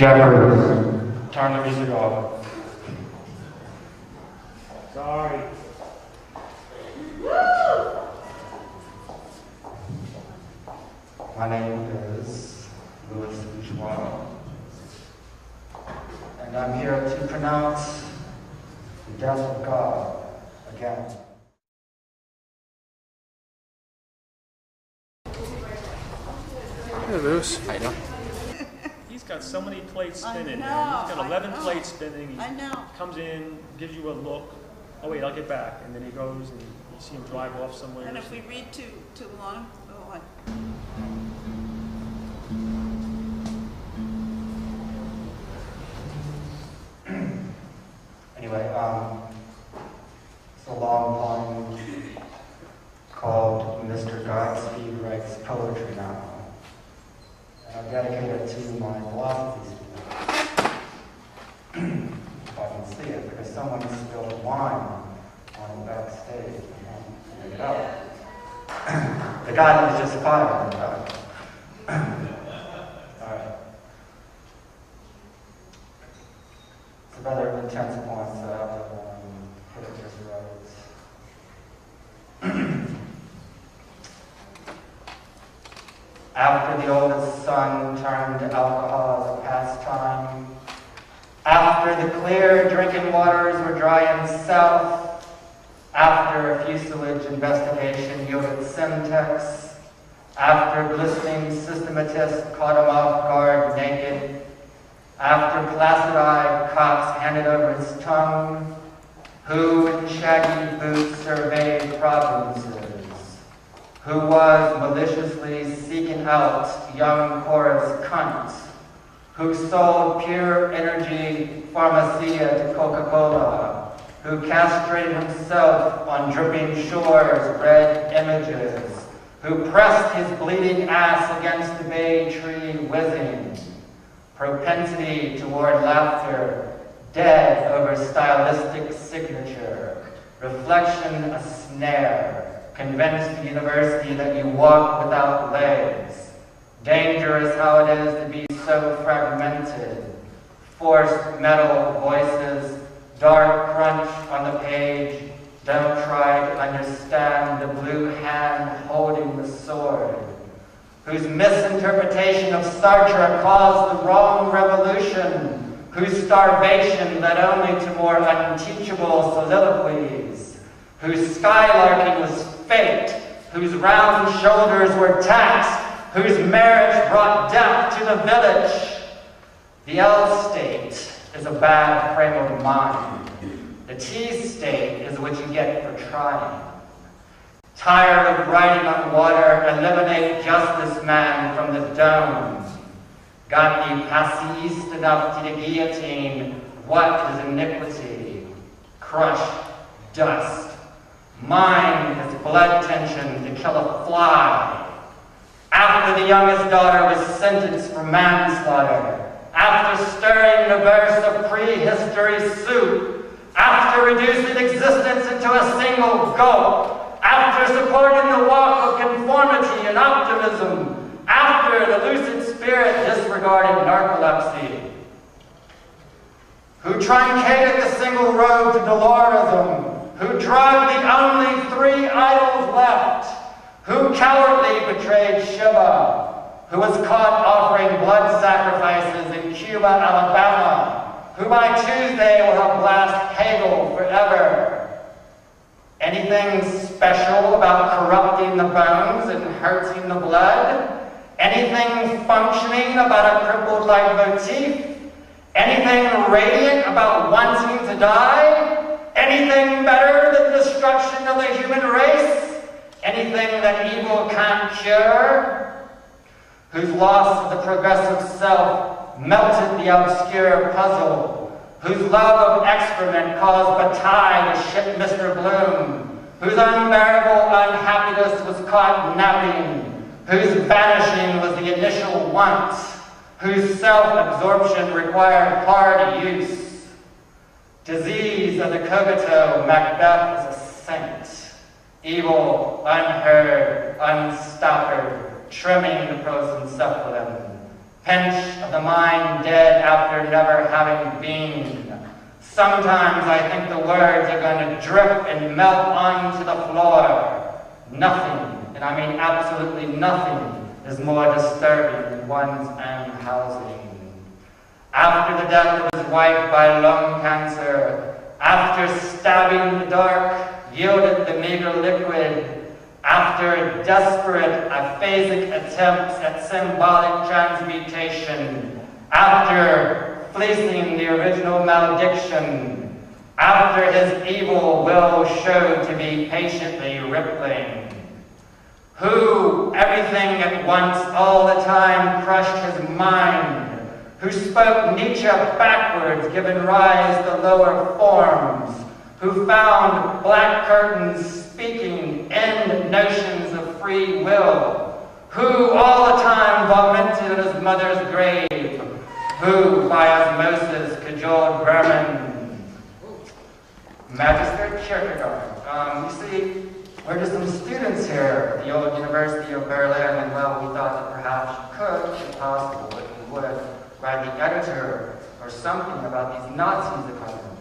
Jeffers. Turn the music off. Sorry. My name is Louis Bourgeois, and I'm here to pronounce the death of God again. Hey, Louis. How you doing? He's got so many plates spinning. I know, Man. He's got 11 I know. plates spinning. I know. Comes in, gives you a look. Oh wait, I'll get back. And then he goes and you see him drive off somewhere. And if we read too long, oh, what? Anyway, it's a long poem called Mr. Godspeed Writes Poetry Now. And I dedicate it to my philosophy student. If I can see it, because someone spilled wine on it backstage. Pick it up. The guy that was just fired. Alright. It's a rather intense poem, so I have to hit it just right. After the oldest son turned to alcohol as a pastime, after the clear drinking waters were dry and south, after a fuselage investigation yielded Semtex, after glistening systematists caught him off guard naked, after placid-eyed cops handed over his tongue, who in shaggy boots surveyed provinces, who was maliciously seeking out young chorus cunts, who sold pure energy pharmacia to Coca-Cola, who castrated himself on dripping shores, red images, who pressed his bleeding ass against the bay tree whizzing, propensity toward laughter, dead over stylistic signature, reflection a snare, convinced the university that you walk without legs, dangerous how it is to be so fragmented, forced metal voices, dark crunch on the page, don't try to understand the blue hand holding the sword, whose misinterpretation of Sartre caused the wrong revolution, whose starvation led only to more unteachable soliloquies, whose skylarking was faked, whose round shoulders were taxed, whose marriage brought death to the village. The L state is a bad frame of mind. The T state is what you get for trying. Tired of riding on water, eliminate justice man from the dome. Got you passiste enough to the guillotine. What is iniquity? Crushed dust. Mine is blood tension to kill a fly. After the youngest daughter was sentenced for manslaughter, after stirring the verse of prehistory soup, after reducing existence into a single gulp, after supporting the walk of conformity and optimism, after the lucid spirit disregarded narcolepsy, who truncated the single road to Dolorism, who drugged the only 3 idols left, who cowardly betrayed Shiva, who was caught offering blood sacrifices in Cuba, Alabama, who by Tuesday will have blast Hegel forever. Anything special about corrupting the bones and hurting the blood? Anything functioning about a crippled leitmotif? Anything radiant about wanting to die? Anything better than destruction of the human race? Anything that evil can't cure? Whose loss of the progressive self melted the obscure puzzle, whose love of excrement caused Bataille to ship Mr. Bloom, whose unbearable unhappiness was caught napping, whose vanishing was the initial want, whose self-absorption required hard use. Disease of the cogito, Macbeth is a saint, evil, unheard, unstoppered, trimming the prosencephalon, pinch of the mind dead after never having been. Sometimes I think the words are going to drip and melt onto the floor. Nothing, and I mean absolutely nothing, is more disturbing than one's own housing. After the death of his wife by lung cancer, after stabbing the dark, yielded the meager liquid, after desperate aphasic attempts at symbolic transmutation, after fleecing the original malediction, after his evil will showed to be patiently rippling, who, everything at once, all the time, crushed his mind, who spoke Nietzsche backwards, giving rise to lower forms, who found black curtains speaking end notions of free will, who all the time vomited in his mother's grave, who by osmosis cajoled Berman. Magister Kierkegaard. You see, we're just some students here at the old University of Berlin, and well, we thought that perhaps you could, if possible, if you would, write the editor or something about these Nazis of cognition,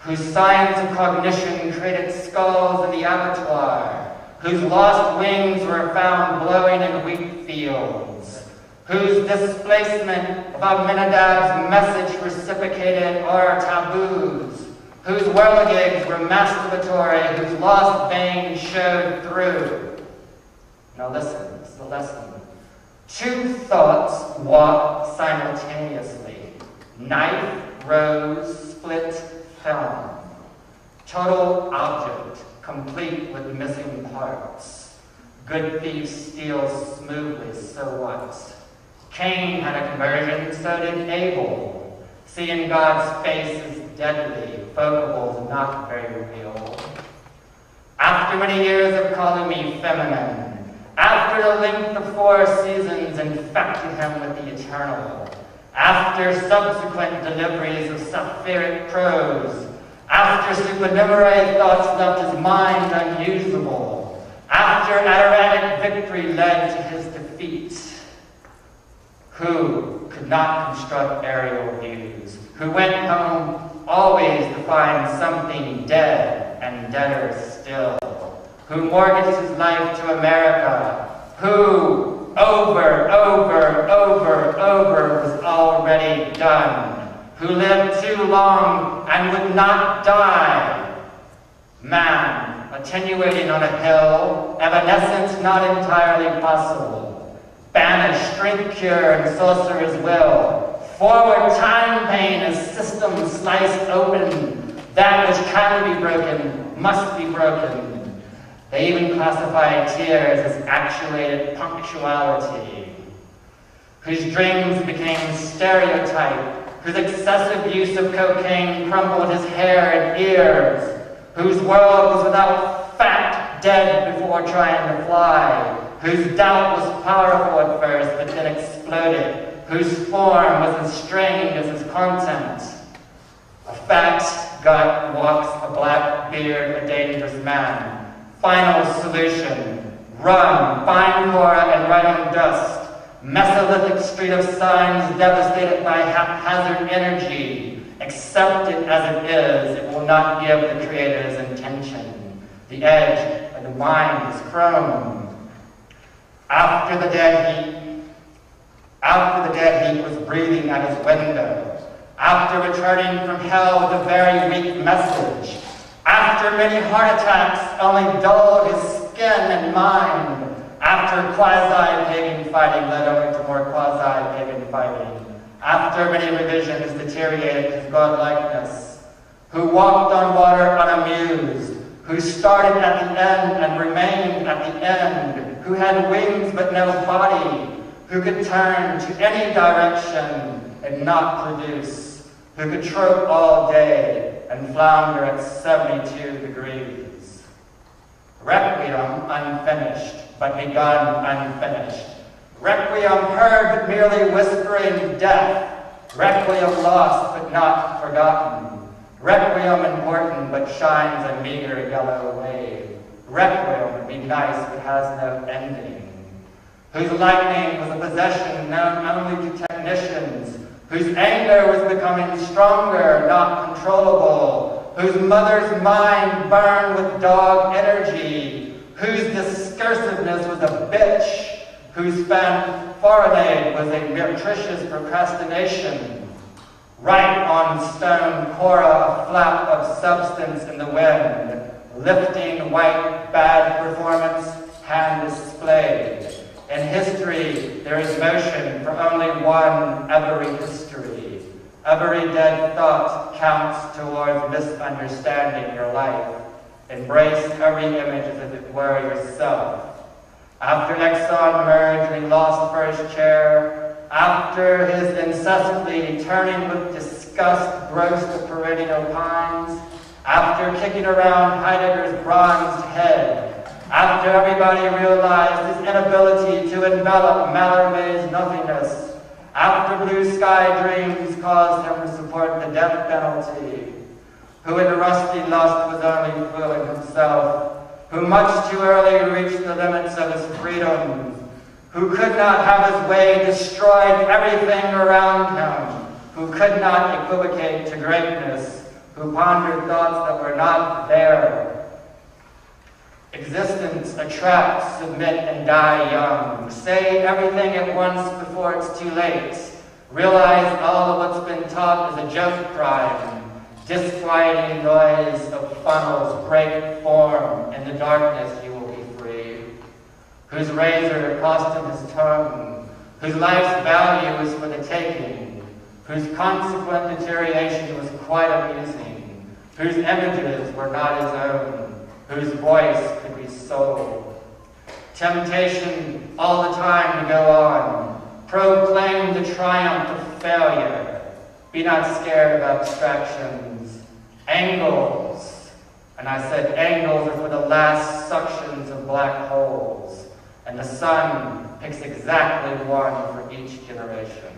whose science of cognition created skulls in the abattoir, whose lost wings were found blowing in wheat fields, whose displacement of Abinadab's message reciprocated our taboos, whose whirligigs were masturbatory, whose lost veins showed through. Now listen, this is the lesson. Two thoughts walk simultaneously. Knife, rose, split, film. Total object, complete with missing parts. Good thieves steal smoothly, so what? Cain had a conversion, so did Abel. Seeing God's face is deadly, focables not very real. After many years of calling me feminine, after the length of 4 seasons infected him with the eternal, after subsequent deliveries of sapphiric prose, after supernumerary thoughts left his mind unusable, after Adaratic victory led to his defeat, who could not construct aerial views, who went home always to find something dead and deader still, who mortgaged his life to America, who over, was already done, who lived too long and would not die. Man, attenuating on a hill, evanescence not entirely possible, banished, strength cure, and sorcerer's will, forward time pain as system sliced open, that which can be broken must be broken. They even classify tears as actuated punctuality, whose dreams became stereotype, whose excessive use of cocaine crumpled his hair and ears, whose world was without fact, dead before trying to fly, whose doubt was powerful at first but then exploded, whose form was as strange as his content. A fat gut walks a black beard, a dangerous man. Final solution, run, find Cora and write on dust. Mesolithic street of signs devastated by haphazard energy. Accept it as it is, it will not give the creator's intention. The edge of the mind is chrome. After the dead heat was breathing at his window. After returning from hell with a very weak message. After many heart attacks only dulled his skin and mind. After quasi-pagan fighting led only to more quasi-pagan fighting. After many revisions deteriorated his godlikeness. Who walked on water unamused. Who started at the end and remained at the end. Who had wings but no body. Who could turn to any direction and not produce. Who could trope all day and flounder at 72 degrees. Requiem unfinished, but begun unfinished. Requiem heard but merely whispering death. Requiem lost but not forgotten. Requiem important but shines a meager yellow wave. Requiem would be nice but has no ending. whose lightning was a possession known only to technicians, whose anger was becoming stronger, not controllable, whose mother's mind burned with dog energy, whose discursiveness was a bitch, whose fanfaronade was a meretricious procrastination. Write on stone Cora a flap of substance in the wind, lifting white bad performance, hand displayed. In history, there is motion for only one every history. Every dead thought counts towards misunderstanding your life. Embrace every image as if it were yourself. After Exxon merged and he lost first chair, after his incessantly turning with disgust gross the perennial pines, after kicking around Heidegger's bronzed head, after everybody realized his inability to envelop Mallarmé's nothingness, after blue sky dreams caused him to support the death penalty, who in rusty lust was only fooling himself, who much too early reached the limits of his freedom, who could not have his way, destroyed everything around him, who could not equivocate to greatness, who pondered thoughts that were not there. Existence, attract, submit, and die young. Say everything at once before it's too late. Realize all of what's been taught is a joke crime. Disquieting noise of funnels break form. In the darkness you will be free. Whose razor cost him his tongue. Whose life's value is for the taking. Whose consequent deterioration was quite amusing. Whose images were not his own. Whose voice could be sold. Temptation all the time to go on. Proclaim the triumph of failure. Be not scared of abstractions. Angles. And I said angles are for the last suctions of black holes. And the sun picks exactly one for each generation.